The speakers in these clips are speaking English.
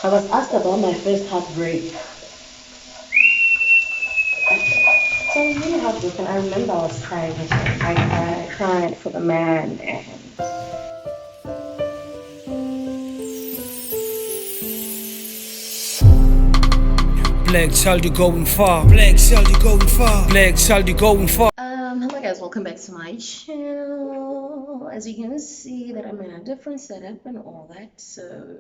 I was asked about my first heartbreak. So I was really heartbroken. I remember I was crying. I cried for the man, and Black child, you going far. Black child, you going far. Black child, you going far. hello guys, welcome back to my channel. As you can see that I'm in a different setup and all that, so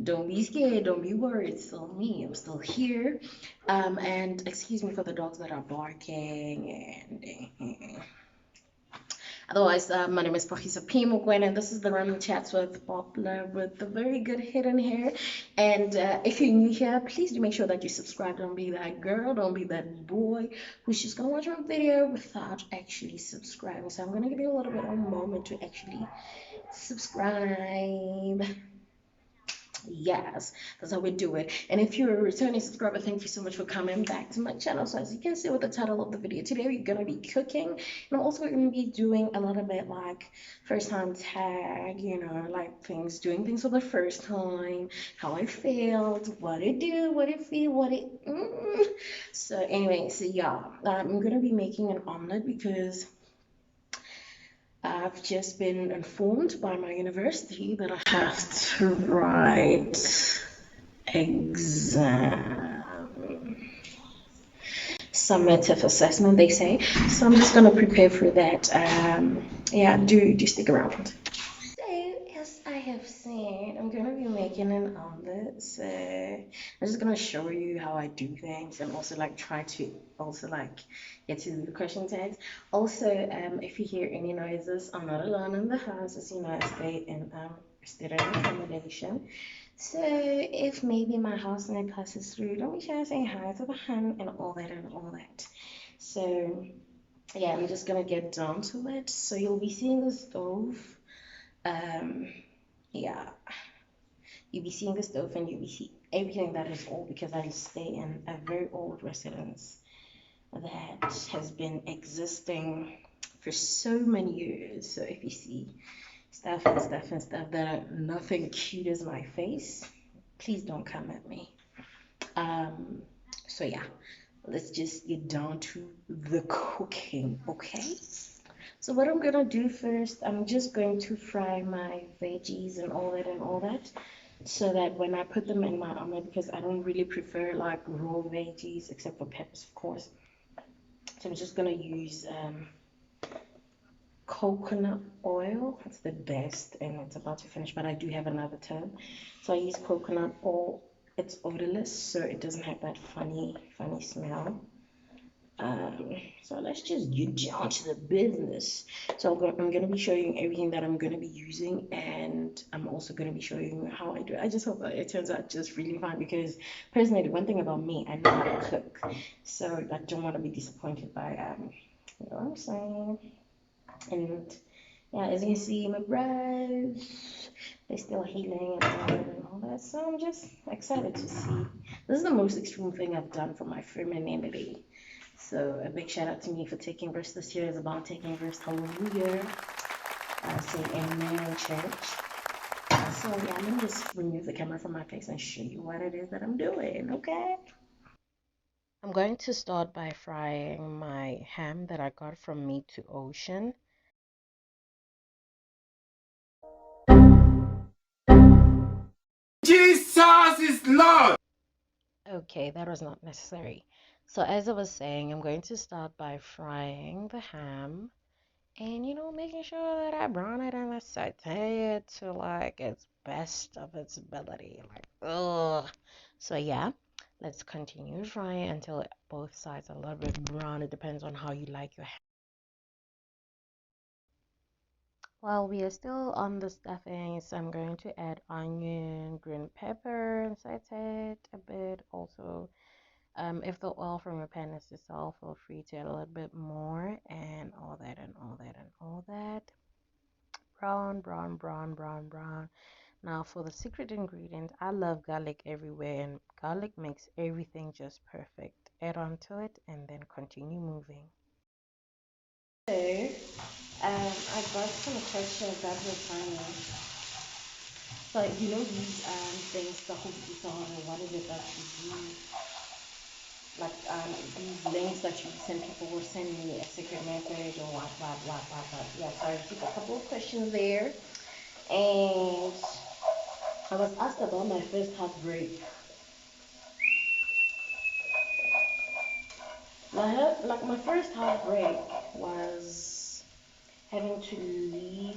don't be scared, don't be worried. It's still me. I'm still here. And excuse me for the dogs that are barking and otherwise, my name is Pachisa Pimogwen, and this is the Random Chats with Poplar with the very good hidden hair. And if you're new here, please do make sure that you subscribe. Don't be that girl, don't be that boy who's just gonna watch my video without actually subscribing. So I'm gonna give you a little bit of a moment to actually subscribe. Yes, that's how we do it. And if you're a returning subscriber, thank you so much for coming back to my channel. So as you can see with the title of the video, today we're gonna be cooking, and I'm also gonna be doing a little bit like first time tag, like doing things for the first time, how I failed, what it do, what it feel, what it. So anyway, so yeah, I'm gonna be making an omelet because I've just been informed by my university that I have to write exam summative assessment, they say. So I'm just gonna prepare for that. Yeah, do stick around. So as I have said, I'm gonna be making an omelet. So I'm just gonna show you how I do things and also like try to also like get to the question tags. Also, if you hear any noises, I'm not alone in the house. As you know, I stay in student accommodation. So if maybe my housemate passes through, don't be shy to say hi to the hen and all that and all that. So yeah, I'm just gonna get down to it. So you'll be seeing the stove. Um, yeah, you'll be seeing the stove and you'll be see everything that is old because I stay in a very old residence that has been existing for so many years. So if you see stuff and stuff and stuff that are nothing cute as my face, please don't come at me. Um, so yeah, let's just get down to the cooking, okay? So what I'm gonna do first, I'm just going to fry my veggies and all that, so that when I put them in my omelet, because I don't really prefer like raw veggies except for peppers, of course. So I'm just gonna use coconut oil. It's the best, and it's about to finish, but I do have another tub. So I use coconut oil. It's odorless, so it doesn't have that funny smell. So let's just get down to the business. So I'm gonna be showing you everything that I'm gonna be using, and I'm also gonna be showing you how I do it. I just hope that it turns out just really fine because personally, one thing about me, I know how to cook, so I don't want to be disappointed by you know what I'm saying. And yeah, as you can see, my brows, they're still healing and all that. So I'm just excited to see. This is the most extreme thing I've done for my femininity. So a big shout out to me for taking verse this year is about taking verse. Hallelujah. Say amen in church. So yeah, let me just remove the camera from my face and show you what it is that I'm doing, okay? I'm going to start by frying my ham that I got from Meat to Ocean. Jesus is Lord. Okay, that was not necessary. So as I was saying, I'm going to start by frying the ham and making sure that I brown it and I saute it to like its best of its ability. Like, ugh. So yeah, let's continue frying until both sides are a little bit brown. It depends on how you like your ham. While we are still on the stuffings, I'm going to add onion, green pepper, and saute it a bit. Also, if the oil from your pan is dissolved, feel free to add a little bit more and all that and all that and all that. Brown, brown, brown, brown, brown. Now for the secret ingredient, I love garlic everywhere, and garlic makes everything just perfect. Add on to it and then continue moving. So, I got some questions that were funny. So you know these things, the hospital, or what is it that you do? Like these links that you send people will send me a secret message or what. Yeah, so I received a couple of questions there, and I was asked about my first heartbreak. My first heartbreak was having to leave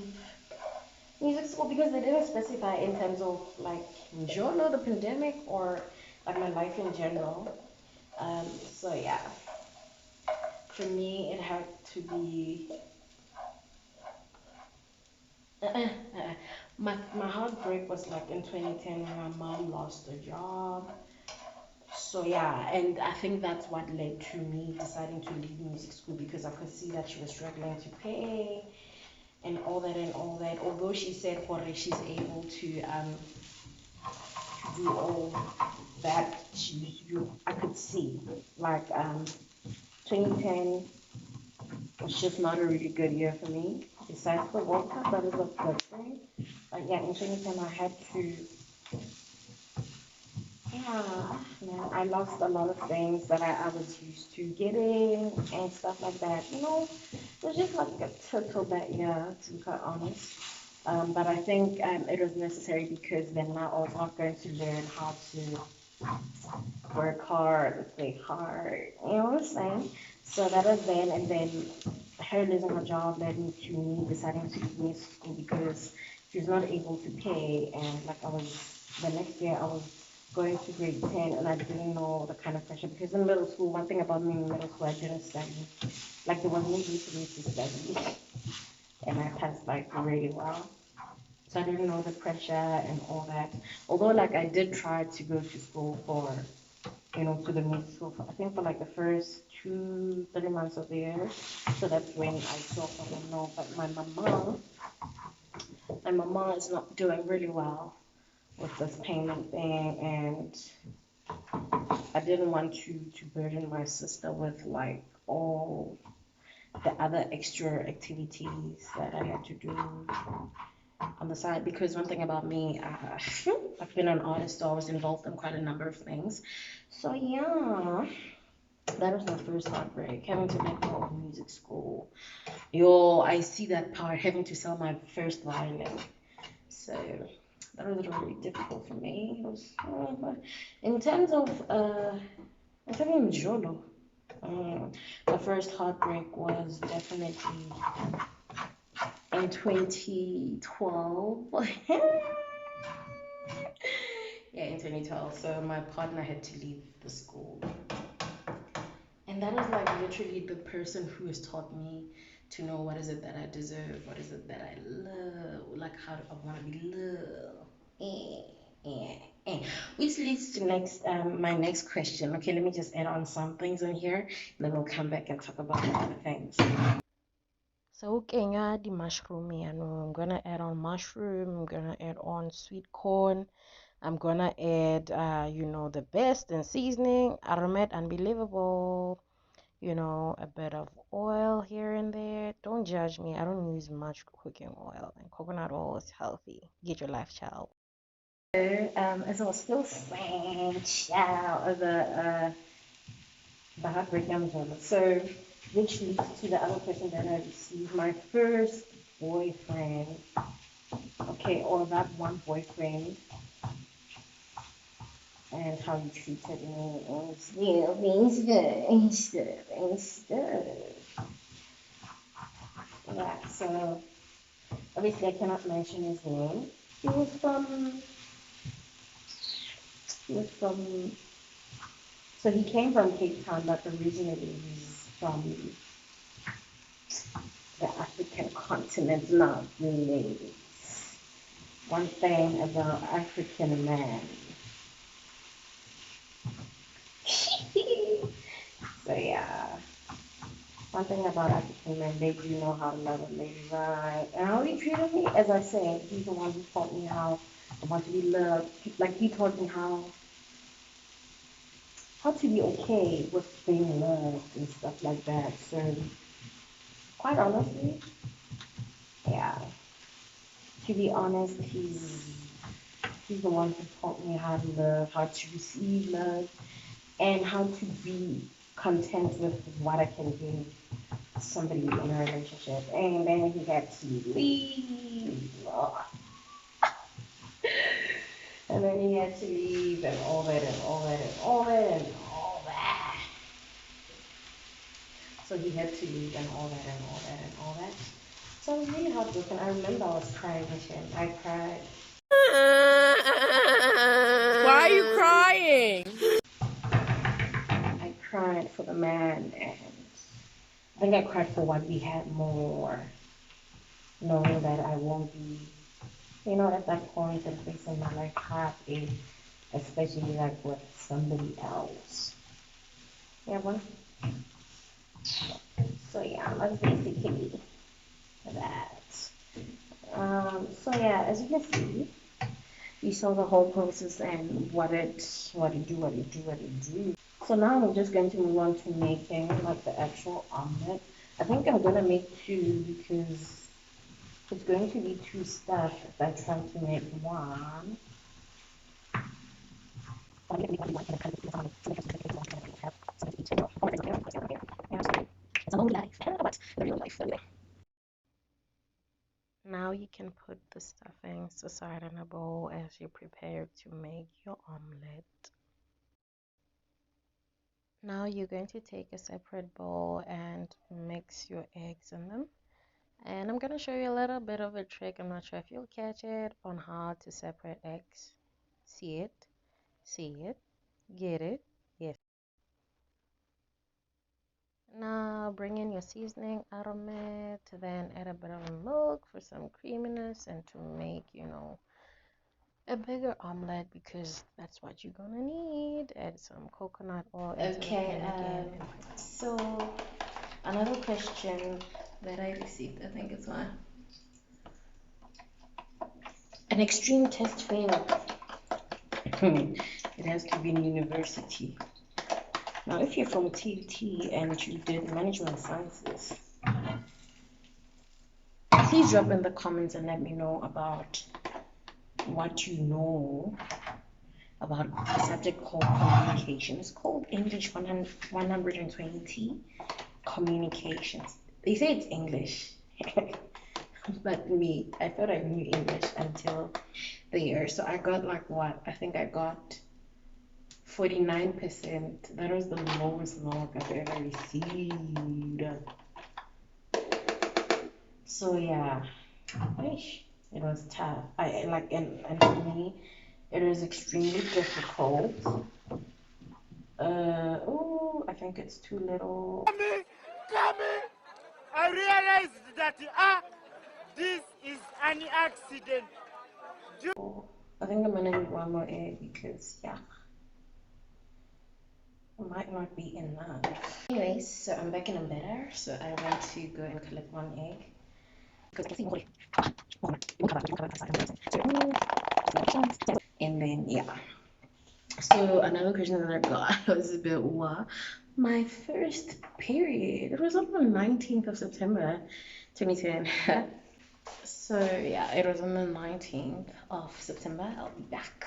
music school because they didn't specify in terms of like Njolo, the pandemic, or like my life in general. So yeah, for me it had to be my heartbreak was like in 2010 when my mom lost her job. So yeah, and I think that's what led to me deciding to leave music school because I could see that she was struggling to pay and all that and all that. Although she said for her she's able to do all that I could see like 2010 was just not a really good year for me. Besides the World Cup, that is a good thing. But yeah, in 2010 I had to, yeah, man, I lost a lot of things that I was used to getting and stuff like that. It was just like a total bad year, to be quite honest. But I think it was necessary because then now I was not going to learn how to work hard, play hard. You know what I'm saying? So that was then, and then her losing her job led me to me deciding to leave music school because she was not able to pay, and like the next year I was going to grade 10 and I didn't know the kind of pressure because in middle school, one thing about me in middle school, I didn't study. Like there was no need for me to study, and I passed like really well. So I didn't know the pressure and all that. Although like I did try to go to school for to the music school for, I think for like the first 3 months of the year. So that's when I saw someone know. But my mama is not doing really well with this payment thing, and I didn't want to burden my sister with like all the other extra activities that I had to do on the side because one thing about me, I've been an artist, so I was involved in quite a number of things. So yeah, that was my first heartbreak, having to let go of music school. Yo, I see that part, having to sell my first violin. So that was really difficult for me. It was, in terms of, I'm talking Jolo. The first heartbreak was definitely in 2012. Yeah, in 2012. So my partner had to leave the school. And that is like literally the person who has taught me to know what is it that I deserve, what is it that I love, like how I want to be loved. Which leads to my next question. Okay, let me just add on some things in here, and then we'll come back and talk about the other things. So, okay, the mushroom, I'm gonna add on mushroom. I'm gonna add on sweet corn. I'm gonna add, the best in seasoning, aromat, unbelievable. A bit of oil here and there. Don't judge me. I don't use much cooking oil, and coconut oil is healthy. Get your life, child. As I was still saying, child, the heartbreak Amazon. So, which leads to the other question that I received. My first boyfriend, okay, or that one boyfriend, and how he treated me. Things good, things good. Yeah, so obviously I cannot mention his name. He was from, he was from, so he came from Cape Town, but originally he's from the African continent, not really. One thing about African men. So yeah, one thing about African men, they do know how to love a lady right. And how he treated me, as I said, he's the one who taught me how I want to be loved. Like he taught me how to be okay with being loved and stuff like that. So quite honestly, yeah. To be honest, He's the one who taught me how to love, how to receive love, and how to be content with what I can give somebody in a relationship. And then he had to leave. Oh. And then he had to leave and all that and all that and all that and all that. So he had to leave and all that and all that and all that. So I was really heartbroken. I remember I was crying with him. I cried. Why are you crying? I cried for the man, and I think I cried for what we had more, knowing that I won't be, at that point and place in my life happy, especially like with somebody else. Yeah, well, so yeah, that's basically that. So yeah, as you can see, you saw the whole process and what it do. So now I'm just going to move on to making like the actual omelet. I think I'm gonna make two because it's going to be two stuff if I try to make one. It's a whole life, but the real life, anyway. Now you can put the stuffings aside in a bowl as you prepare to make your omelet. Now you're going to take a separate bowl and mix your eggs in them. And I'm going to show you a little bit of a trick. I'm not sure if you'll catch it on how to separate eggs. See it, get it. Yes. Now bring in your seasoning element, then add a bit of milk for some creaminess and to make, a bigger omelet because that's what you're gonna need. Add some coconut oil into the pan again. So another question that I received, I think it's an extreme test fail. It has to be in university. Now, if you're from TUT and you did management sciences, please drop in the comments and let me know about what you know about a subject called communication. It's called English 120 communications. They say it's English, but me, I thought I knew English until there. So I got like what? I think I got 49%. That was the lowest mark I've ever received. So yeah, it was tough. I like and for me, it was extremely difficult. Oh, I think it's too little. Coming, I realized that this is an accident. I think I'm gonna need one more egg because yeah, it might not be enough. Anyways, so I'm back in a better, so I went to go and collect one egg. And then yeah. So another question that I got was a bit what my first period. It was on the 19th of September 2010. So yeah, it was on the 19th of September. I'll be back.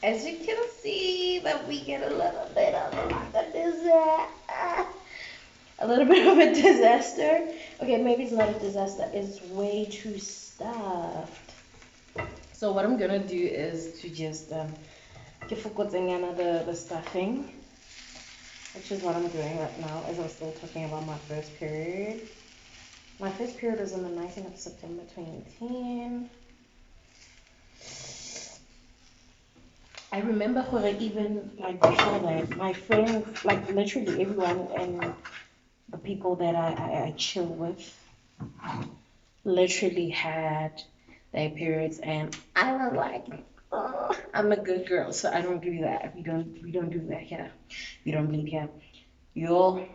As you can see, that we get a little bit of a disaster. A little bit of a disaster. Okay, maybe it's not a disaster. It's way too stuffed. So what I'm gonna do is to just the stuffing, which is what I'm doing right now as I'm still talking about my first period. My first period was on the 19th of September 2010. I remember for even like before that, my friends, like literally everyone and the people that I chill with literally had their periods, and I was like, oh, I'm a good girl, so I don't do that. We don't do that here. We don't bleed here. Yo,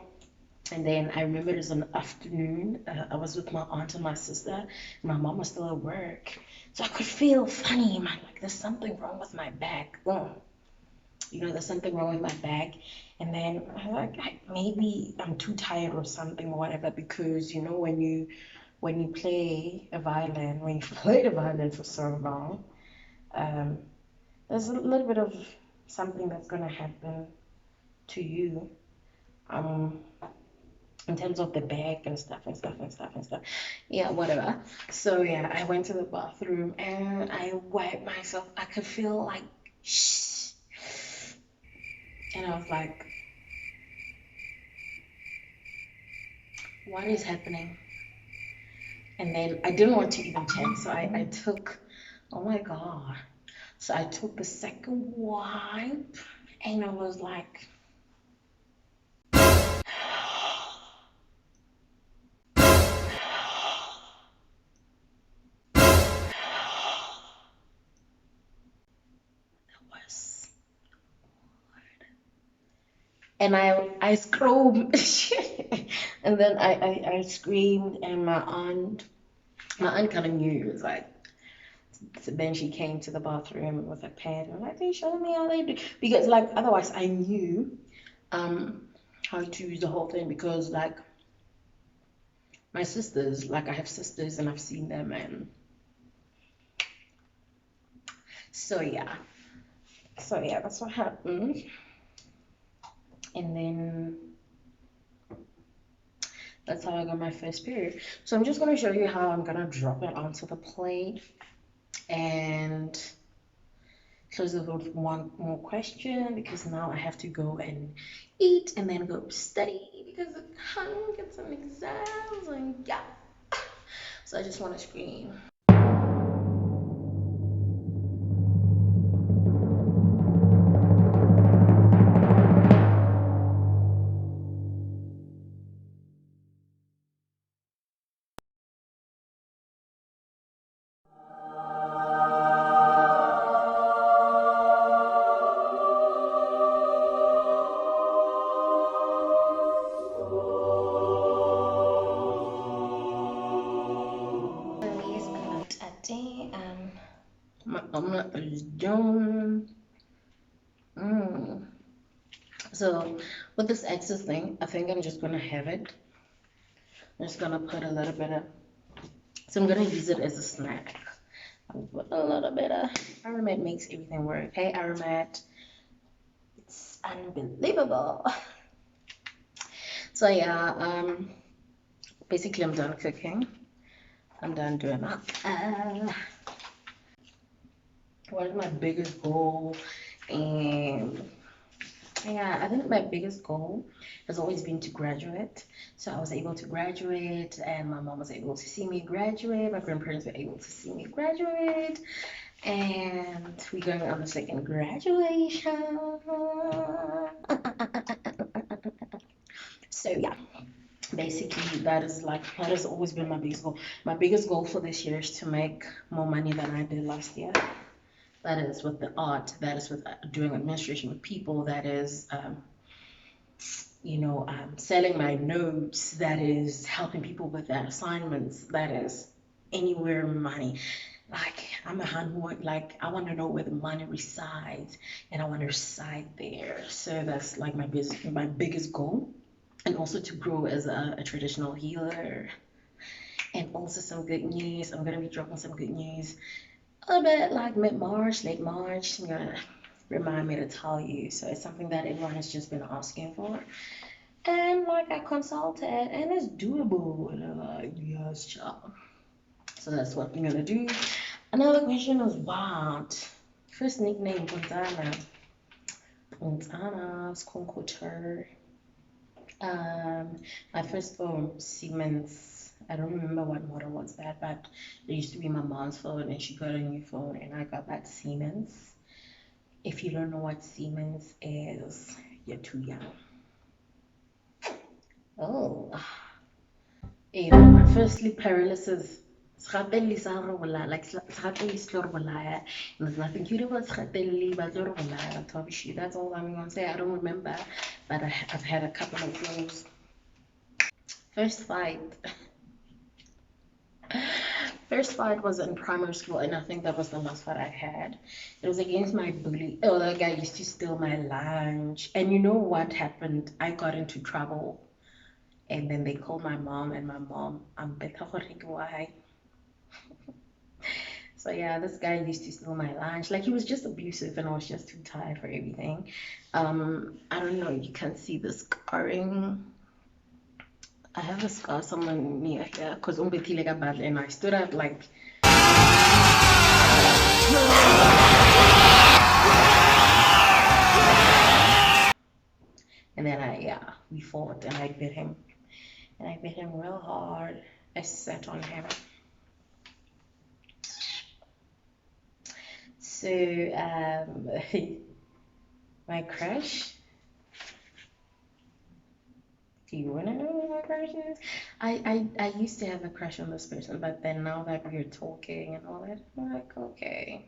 and then I remember it was an afternoon. I was with my aunt and my sister. And my mom was still at work, so I could feel funny, man. Like there's something wrong with my back. There's something wrong with my back. And then I was like, maybe I'm too tired or something or whatever. Because when you play a violin, when you've played a violin for so long, um, there's a little bit of something that's gonna happen to you. Um, in terms of the back and stuff and stuff and stuff and stuff. Yeah, whatever. So yeah, I went to the bathroom and I wiped myself. I could feel like shh. And I was like, what is happening? And then I didn't want to even check, so I took, oh my God. So I took the second wipe and I was like, that was, and I screamed, and then I screamed, and my aunt kind of knew. It was like, so then she came to the bathroom with a pad and like, they showed me how they do, because like otherwise I knew um how to use the whole thing, because like my sisters, like I have sisters and I've seen them, and so yeah, that's what happened. And then that's how I got my first period. So I'm just gonna show you how I'm gonna drop it onto the plate and close it with one more question, because now I have to go and eat and then go study because I'm get some exams and yeah. So I just want to scream. So yes, omelette a day. My omelette is done. Mm. So with this extra thing, I think I'm just gonna have it. I'm just gonna put a little bit of. So I'm gonna use it as a snack. I'll put a little bit of. Aromat makes everything work. Hey, Aromat, it's unbelievable. So yeah, basically I'm done cooking. I'm done doing that. What is my biggest goal? And yeah, I think my biggest goal has always been to graduate. So I was able to graduate, and my mom was able to see me graduate. My grandparents were able to see me graduate, and we're going on the second graduation. So yeah, basically that has always been my biggest goal. My biggest goal for this year is to make more money than I did last year. That is with the art, that is with doing administration with people, that is selling my notes, that is helping people with their assignments, that is anywhere money. Like I'm a hand who like I want to know where the money resides, and I want to reside there. So that's like my biggest goal, and also to grow as a traditional healer. And also some good news. I'm gonna be dropping some good news a little bit like mid-March, late March. I'm gonna remind me to tell you. So it's something that everyone has just been asking for. And like I consulted, and it's doable. And I'm like, yes, child. So that's what I'm gonna do. Another question is what? First nickname, Montana. Montana, Skonkoter. My first Siemens. I don't remember what model was that, but it used to be my mom's phone, and she got a new phone, and I got that Siemens. If you don't know what Siemens is, you're too young. Oh, firstly, paralysis. Like and there's nothing cute about that's all I'm gonna say. I don't remember, but I've had a couple of those. First fight. First fight was in primary school, and I think that was the last fight I had. It was against my bully. Oh, that guy used to steal my lunch. And you know what happened? I got into trouble. And then they called my mom, and my mom, I'm better why. So yeah, this guy used to steal my lunch. Like he was just abusive, and I was just too tired for everything. I don't know, you can see the scarring. I have a scar somewhere near here because and I stood up like and then we fought and I bit him. And I bit him real hard. I sat on him. So, my crush. Do you want to know who my crush is? I used to have a crush on this person, but then now that we're talking and all that, I'm like, okay.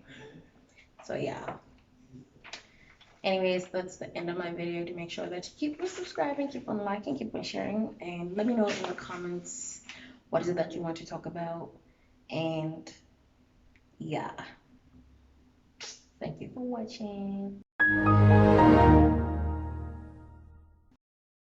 So, yeah. Anyways, that's the end of my video. To make sure that you keep on subscribing, keep on liking, keep on sharing, and let me know in the comments what is it that you want to talk about. And yeah, thank you for watching.